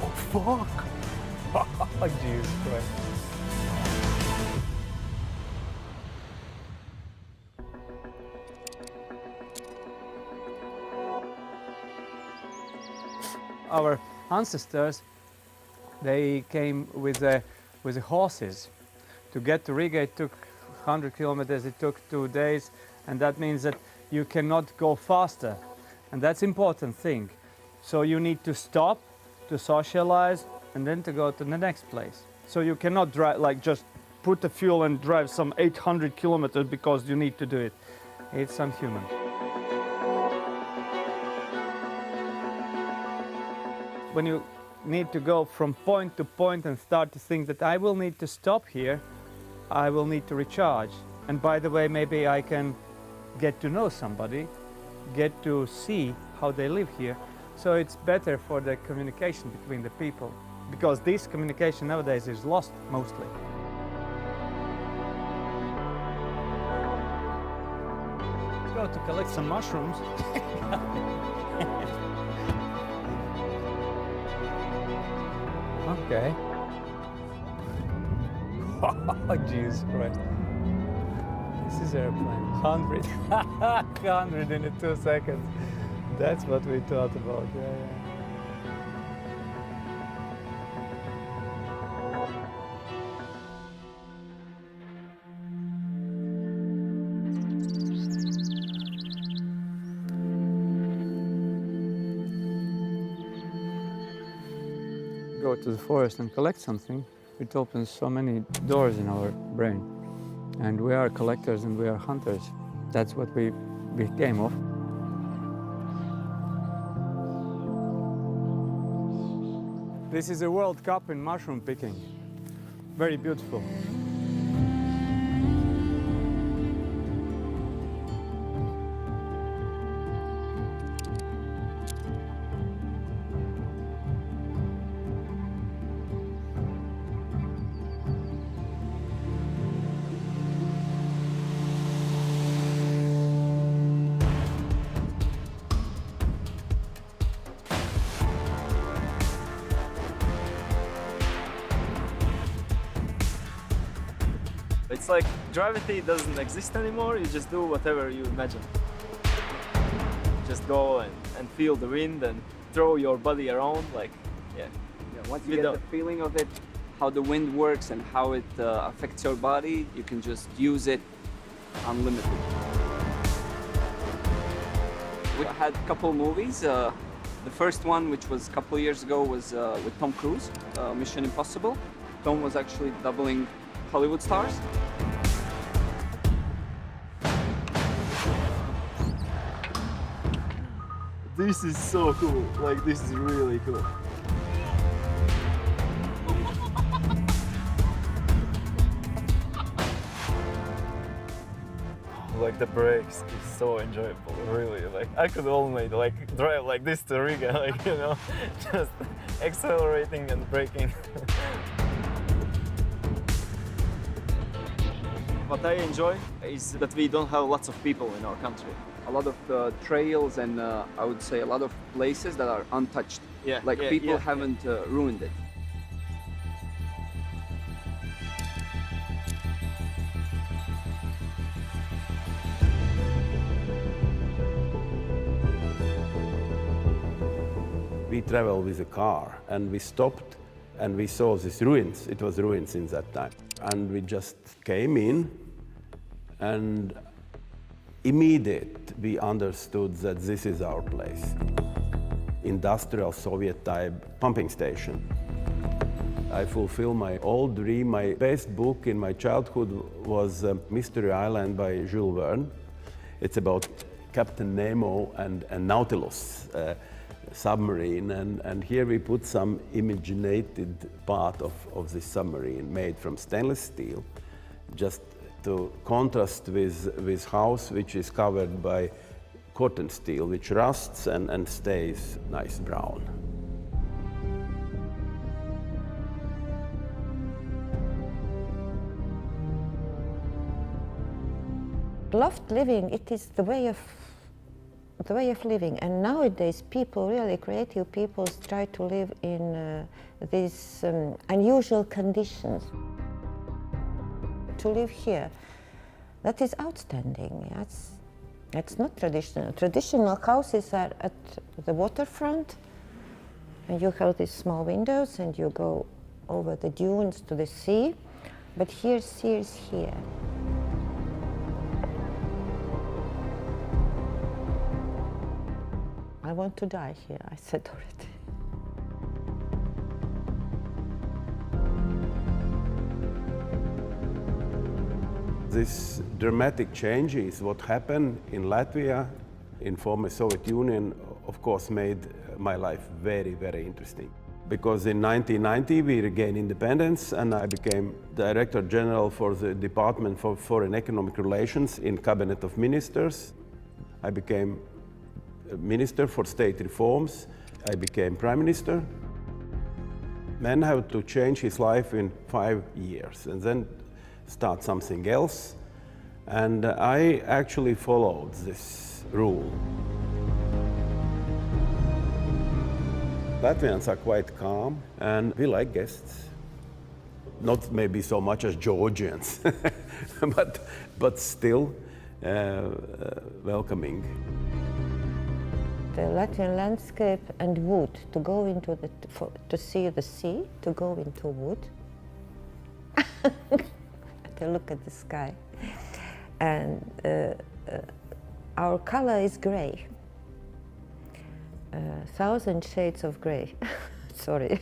Oh, fuck! Oh, Jesus Christ. Our ancestors, they came with the horses. To get to Riga, it took 100 kilometers, it took 2 days, and that means that you cannot go faster. And that's important thing. So you need to stop, to socialize, and then to go to the next place. So you cannot drive, like just put the fuel and drive some 800 kilometers because you need to do it. It's unhuman. When you need to go from point to point and start to think that I will need to stop here, I will need to recharge. And by the way, maybe I can get to know somebody, get to see how they live here. So it's better for the communication between the people, because this communication nowadays is lost mostly. Go to collect some mushrooms. Okay. Oh, Jesus Christ. This is airplane. 100. 100 in 2 seconds. That's what we thought about. Yeah. Go to the forest and collect something, it opens so many doors in our brain. And we are collectors and we are hunters. That's what we became of. This is a World Cup in mushroom picking. Very beautiful. It's like gravity doesn't exist anymore, you just do whatever you imagine. Just go and feel the wind and throw your body around, like, yeah. Once you get the feeling of it, how the wind works and how it affects your body, you can just use it unlimited. We had a couple movies. The first one, which was a couple years ago, was with Tom Cruise, Mission Impossible. Tom was actually doubling Hollywood stars. This is so cool, like this is really cool. Like the brakes is so enjoyable, really. Like I could only like drive like this to Riga, like, you know, just accelerating and braking. What I enjoy is that we don't have lots of people in our country. A lot of trails and I would say a lot of places that are untouched. Yeah, like people haven't ruined it. We traveled with a car and we stopped and we saw these ruins. It was ruins in that time. And we just came in and immediately we understood that this is our place. Industrial Soviet type pumping station. I fulfill my old dream. My best book in my childhood was Mystery Island by Jules Verne. It's about Captain Nemo and Nautilus submarine, and here we put some imaginated part of the submarine made from stainless steel, just to contrast with house which is covered by cotton steel, which rusts and stays nice brown. Loft living, it is the way of the way of living. And nowadays, people, really creative people, try to live in these unusual conditions. To live here, that is outstanding. That's not traditional. Traditional houses are at the waterfront, and you have these small windows, and you go over the dunes to the sea. But here, sea is here. I want to die here, I said already. This dramatic change is what happened in Latvia, in former Soviet Union, of course made my life very, very interesting. Because in 1990 we regained independence and I became Director General for the Department for Foreign Economic Relations in Cabinet of Ministers. I became Minister for State Reforms. I became Prime Minister. Man had to change his life in 5 years and then start something else. And I actually followed this rule. Latvians are quite calm and we like guests. Not maybe so much as Georgians, but still welcoming. The Latvian landscape and wood, to go into to see the sea, to go into wood, to look at the sky. And our color is gray. 1,000 shades of gray. Sorry.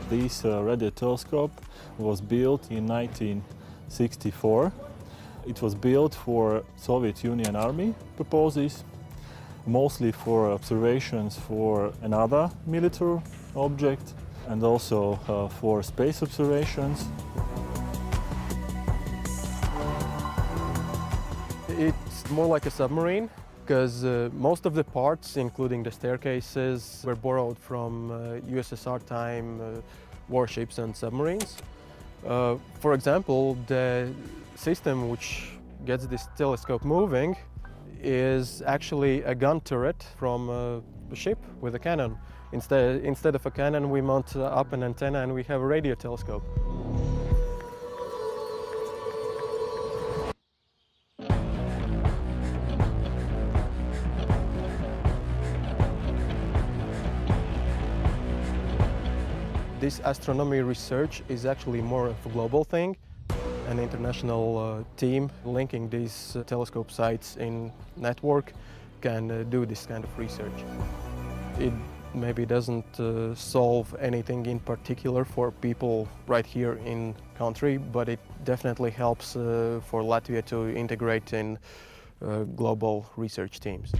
This radio telescope was built in 1964. It was built for Soviet Union Army purposes, mostly for observations for another military object and also for space observations. It's more like a submarine because most of the parts, including the staircases, were borrowed from USSR time warships and submarines. For example, the system which gets this telescope moving is actually a gun turret from a ship with a cannon. Instead of a cannon, we mount up an antenna and we have a radio telescope. This astronomy research is actually more of a global thing. An international team linking these telescope sites in network can do this kind of research. It maybe doesn't solve anything in particular for people right here in country, but it definitely helps for Latvia to integrate in global research teams.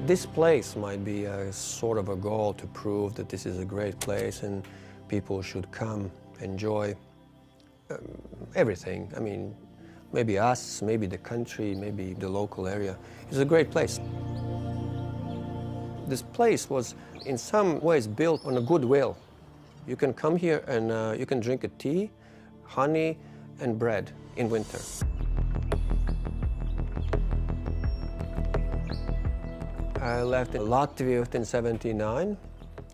This place might be a sort of a goal to prove that this is a great place and people should come, enjoy everything. I mean, maybe us, maybe the country, maybe the local area. It's a great place. This place was in some ways built on a goodwill. You can come here and you can drink a tea, honey, and bread in winter. I left Latvia in '79.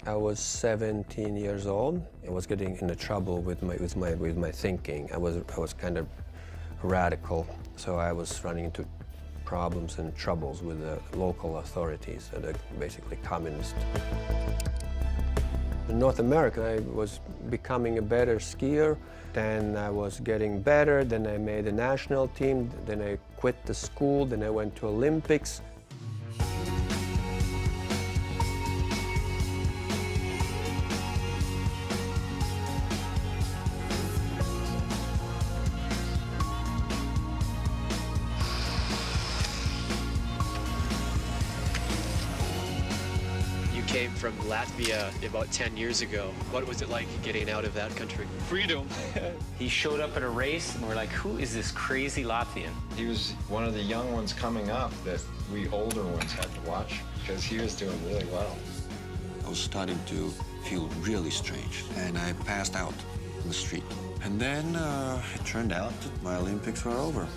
I was 17 years old. I was getting into trouble with my thinking. I was kind of radical, so I was running into problems and troubles with the local authorities, basically communist. In North America, I was becoming a better skier. Then I was getting better. Then I made a national team. Then I quit the school. Then I went to Olympics. Came from Latvia about 10 years ago. What was it like getting out of that country? Freedom. He showed up at a race and we're like, who is this crazy Latvian? He was one of the young ones coming up that we older ones had to watch because he was doing really well. I was starting to feel really strange and I passed out in the street. And then it turned out that my Olympics were over.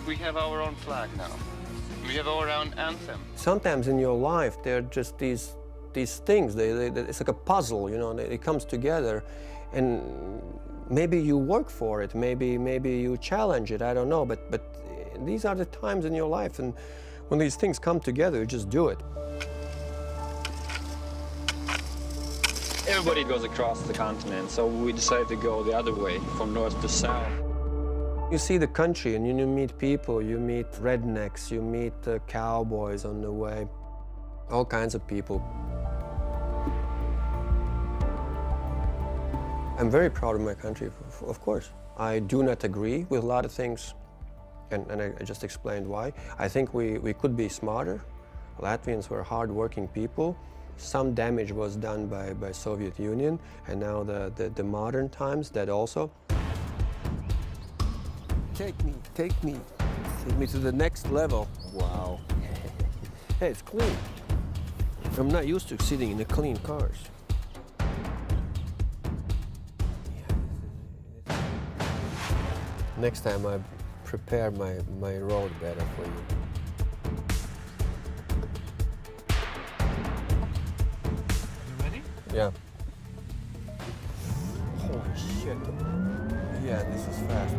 We have our own flag now. We have our own anthem. Sometimes in your life, there are just these things. It's like a puzzle, you know. It comes together, and maybe you work for it. Maybe you challenge it. I don't know. But these are the times in your life, and when these things come together, you just do it. Everybody goes across the continent, so we decided to go the other way, from north to south. You see the country and you meet people, you meet rednecks, you meet cowboys on the way, all kinds of people. I'm very proud of my country, of course. I do not agree with a lot of things, and I just explained why. I think we could be smarter. Latvians were hard-working people. Some damage was done by Soviet Union, and now the modern times, that also. Take me to the next level. Wow. Hey, it's clean. I'm not used to sitting in the clean cars. Next time I prepare my road better for you. You ready? Yeah. Holy shit. Yeah, this is fast.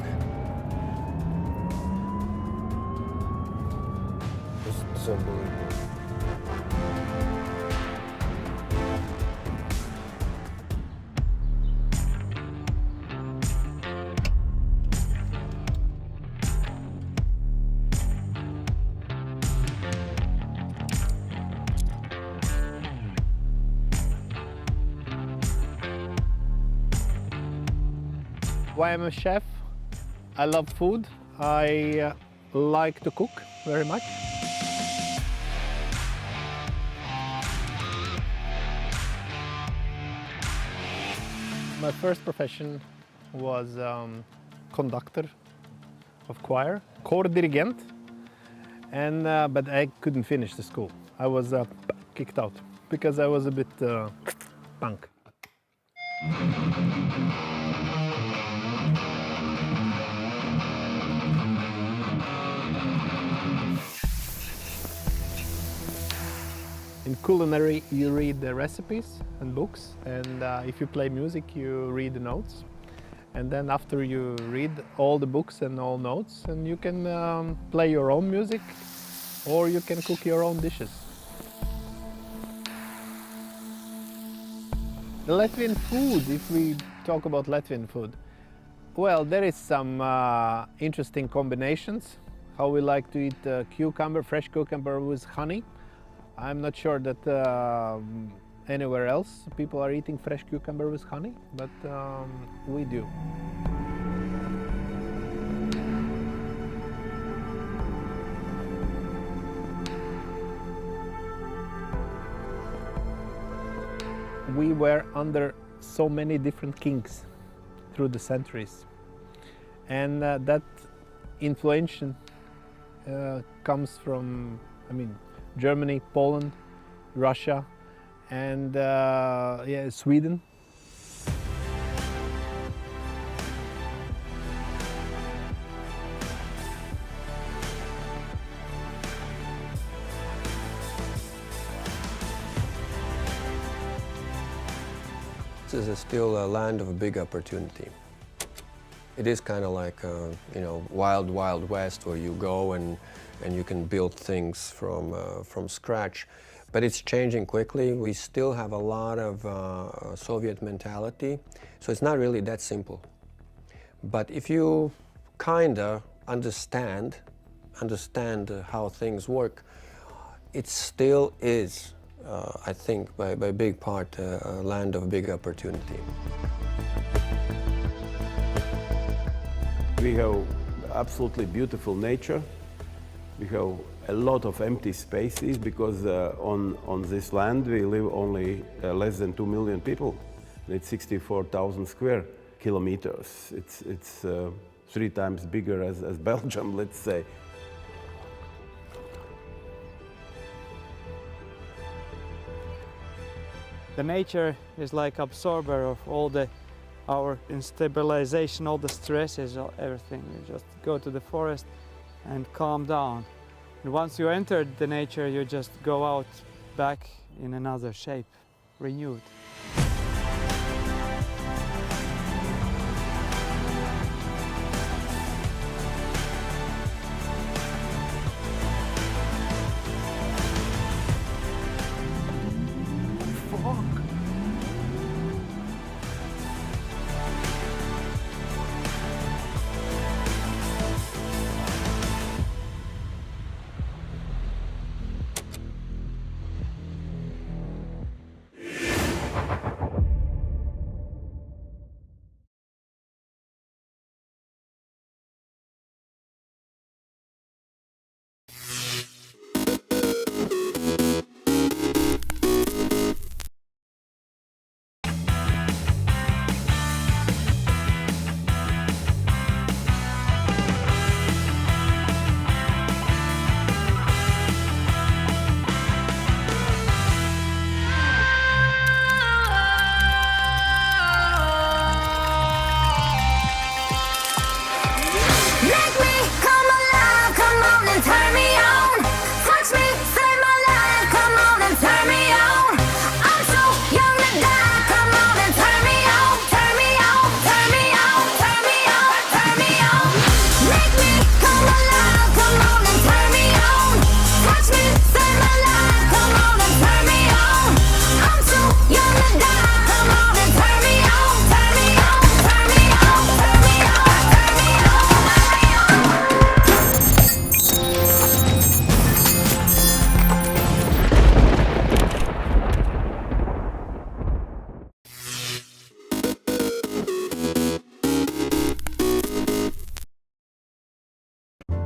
It's unbelievable. Why I'm a chef? I love food. I like to cook very much. My first profession was conductor of choir, choir dirigent, and but I couldn't finish the school. I was kicked out because I was a bit punk. In culinary, you read the recipes and books, and if you play music, you read the notes. And then after you read all the books and all notes, and you can play your own music, or you can cook your own dishes. The Latvian food, if we talk about Latvian food, well, there is some interesting combinations. How we like to eat cucumber, fresh cucumber with honey. I'm not sure that anywhere else people are eating fresh cucumber with honey, but we do. We were under so many different kings through the centuries. and that influence comes from, I mean, Germany, Poland, Russia, and yeah, Sweden. This is still a land of big opportunity. It is kind of like, you know, wild, wild west where you go and you can build things from scratch. But it's changing quickly. We still have a lot of Soviet mentality, so it's not really that simple. But if you kind of understand how things work, it still is, I think, by big part, a land of big opportunity. We have absolutely beautiful nature. We have a lot of empty spaces because on this land we live only less than 2 million people. It's 64,000 square kilometers. It's 3 times bigger as Belgium, let's say. The nature is like absorber of all our instabilization, all the stresses, everything. You just go to the forest and calm down. And once you enter the nature, you just go out back in another shape, renewed.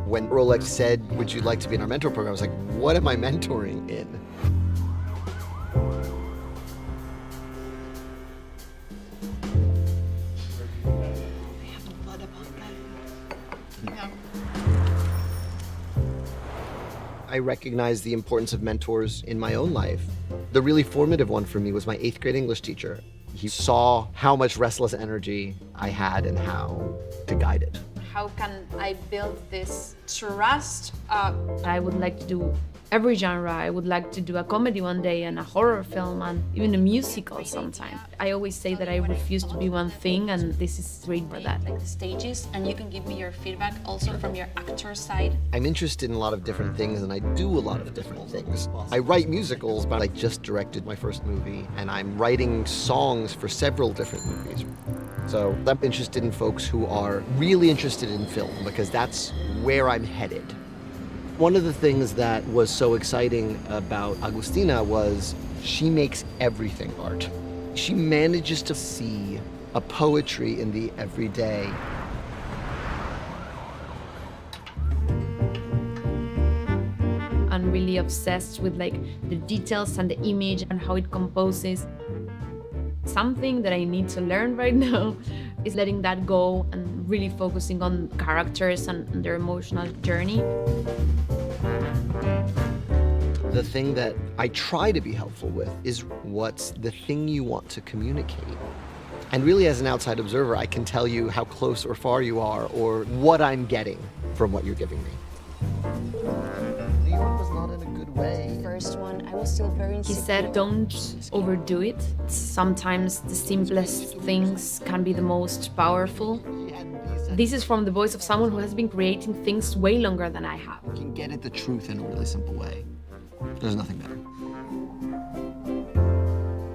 When Rolex said, "Would you like to be in our mentor program?" I was like, what am I mentoring in? I recognize the importance of mentors in my own life. The really formative one for me was my 8th grade English teacher. He saw how much restless energy I had and how to guide it. How can I build this trust up? I would like to do every genre. I would like to do a comedy one day and a horror film and even a musical sometime. I always say that I refuse to be one thing, and this is great for that. Like the stages, and you can give me your feedback also from your actor side. I'm interested in a lot of different things, and I do a lot of different things. I write musicals, but I just directed my first movie, and I'm writing songs for several different movies. So I'm interested in folks who are really interested in film, because that's where I'm headed. One of the things that was so exciting about Agustina was she makes everything art. She manages to see a poetry in the everyday. I'm really obsessed with like the details and the image and how it composes. Something that I need to learn right now is letting that go and really focusing on characters and their emotional journey. The thing that I try to be helpful with is what's the thing you want to communicate. And really, as an outside observer, I can tell you how close or far you are or what I'm getting from what you're giving me. New York was not in a good way. First one, I was still very insecure. He said, don't overdo it. Sometimes the simplest things can be the most powerful. This is from the voice of someone who has been creating things way longer than I have. You can get at the truth in a really simple way. There's nothing better.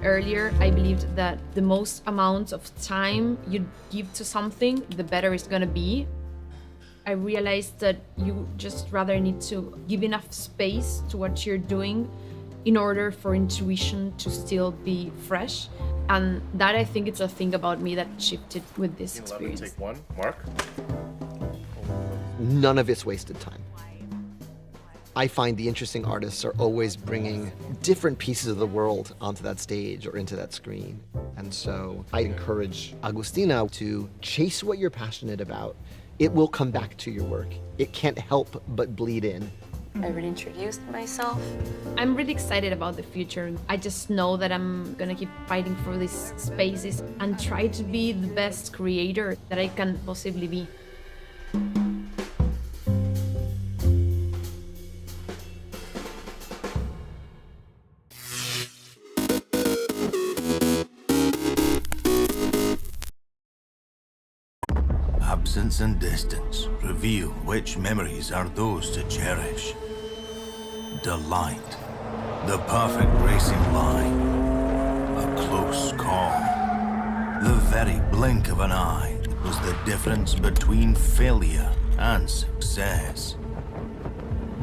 Earlier, I believed that the most amount of time you give to something, the better it's gonna be. I realized that you just rather need to give enough space to what you're doing in order for intuition to still be fresh. And that, I think, it's a thing about me that shifted with this experience. Take one, Mark. None of it's wasted time. I find the interesting artists are always bringing different pieces of the world onto that stage or into that screen. And so I encourage Agustina to chase what you're passionate about. It will come back to your work. It can't help but bleed in. I really introduced myself. I'm really excited about the future. I just know that I'm gonna keep fighting for these spaces and try to be the best creator that I can possibly be. Absence and distance reveal which memories are those to cherish. Delight, the perfect racing line, a close call, the very blink of an eye was the difference between failure and success.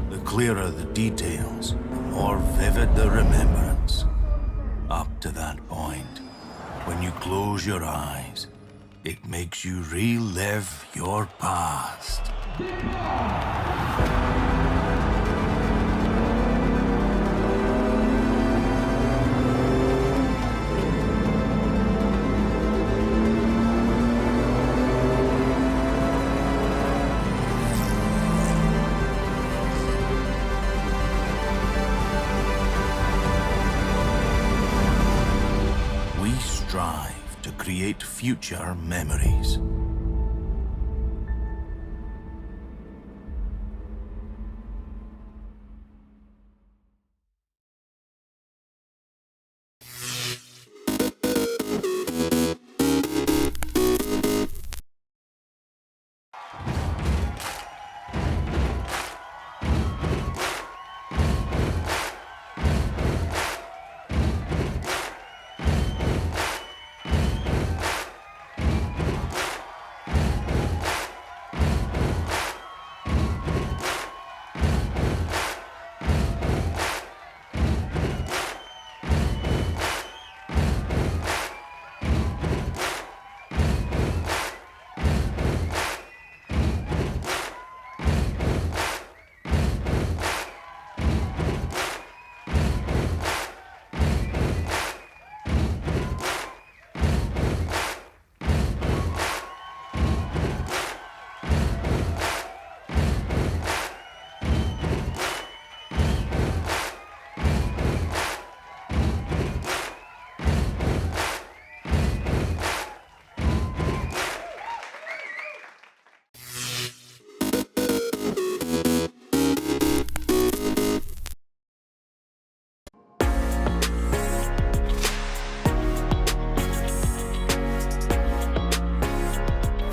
The clearer the details, the more vivid the remembrance. Up to that point, when you close your eyes, it makes you relive your past. We strive to create future memories.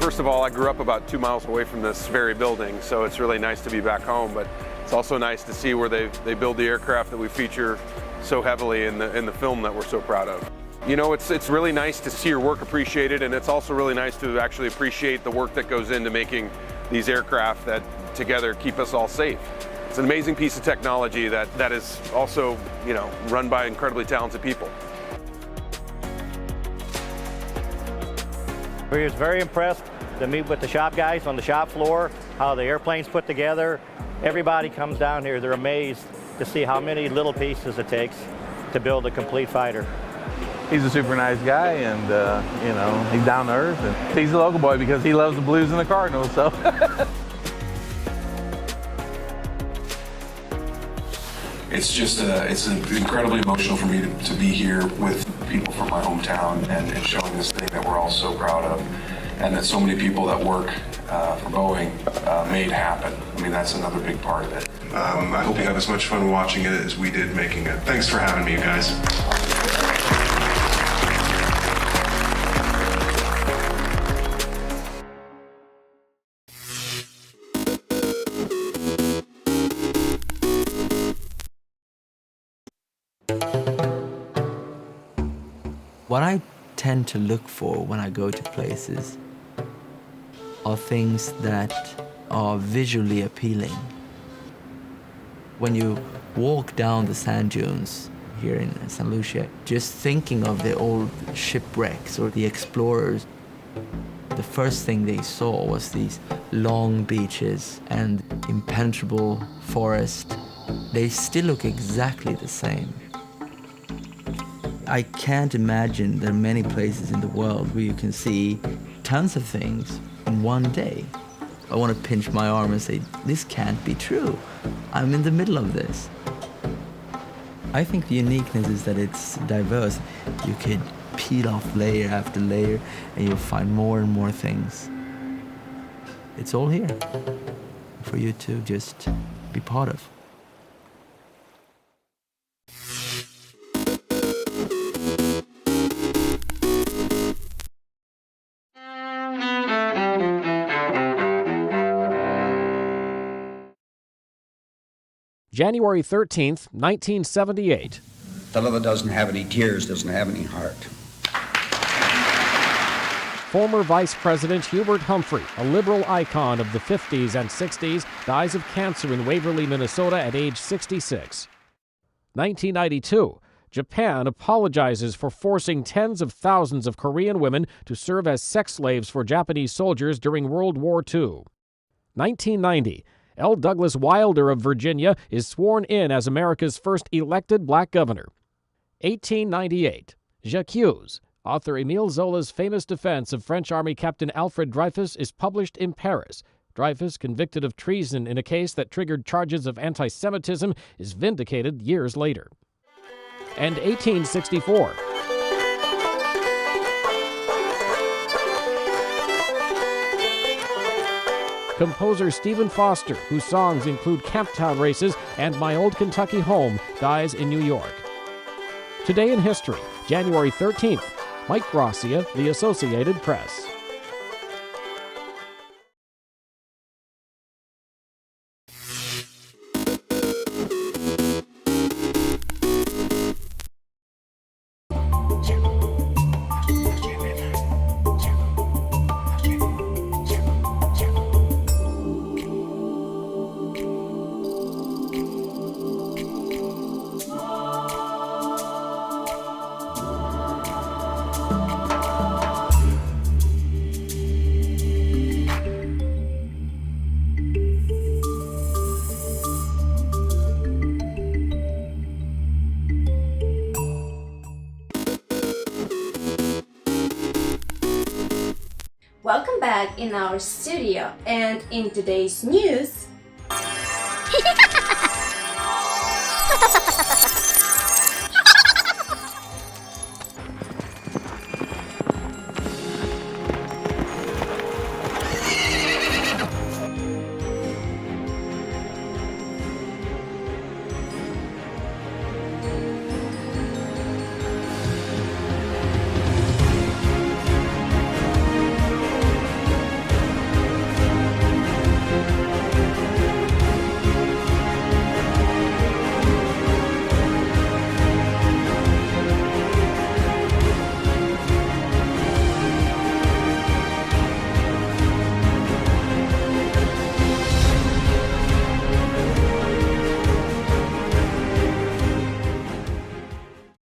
First of all, I grew up about 2 miles away from this very building, so it's really nice to be back home, but it's also nice to see where they build the aircraft that we feature so heavily in the film that we're so proud of. You know, it's really nice to see your work appreciated, and it's also really nice to actually appreciate the work that goes into making these aircraft that together keep us all safe. It's an amazing piece of technology that is also, you know, run by incredibly talented people. We was very impressed to meet with the shop guys on the shop floor, how the airplane's put together. Everybody comes down here, they're amazed to see how many little pieces it takes to build a complete fighter. He's a super nice guy, and you know, he's down to earth, and he's a local boy because he loves the Blues and the Cardinals. So. It's just it's incredibly emotional for me to be here with people from my hometown and showing this thing that we're all so proud of, and that so many people that work for Boeing made happen. I mean, that's another big part of it. I hope you have as much fun watching it as we did making it. Thanks for having me, you guys. What I tend to look for when I go to places are things that are visually appealing. When you walk down the sand dunes here in St. Lucia, just thinking of the old shipwrecks or the explorers, the first thing they saw was these long beaches and impenetrable forest. They still look exactly the same. I can't imagine there are many places in the world where you can see tons of things in one day. I want to pinch my arm and say, this can't be true. I'm in the middle of this. I think the uniqueness is that it's diverse. You could peel off layer after layer and you'll find more and more things. It's all here for you to just be part of. January 13th, 1978. Fellow that doesn't have any tears doesn't have any heart. Former Vice President Hubert Humphrey, a liberal icon of the 50s and 60s, dies of cancer in Waverly, Minnesota at age 66. 1992. Japan apologizes for forcing tens of thousands of Korean women to serve as sex slaves for Japanese soldiers during World War II. 1990. L. Douglas Wilder of Virginia is sworn in as America's first elected black governor. 1898. J'accuse. Author Émile Zola's famous defense of French Army Captain Alfred Dreyfus is published in Paris. Dreyfus, convicted of treason in a case that triggered charges of anti-Semitism, is vindicated years later. And 1864. Composer Stephen Foster, whose songs include Camptown Races and My Old Kentucky Home, dies in New York. Today in history, January 13th, Mike Gracia, The Associated Press. Welcome back in our studio, and in today's news,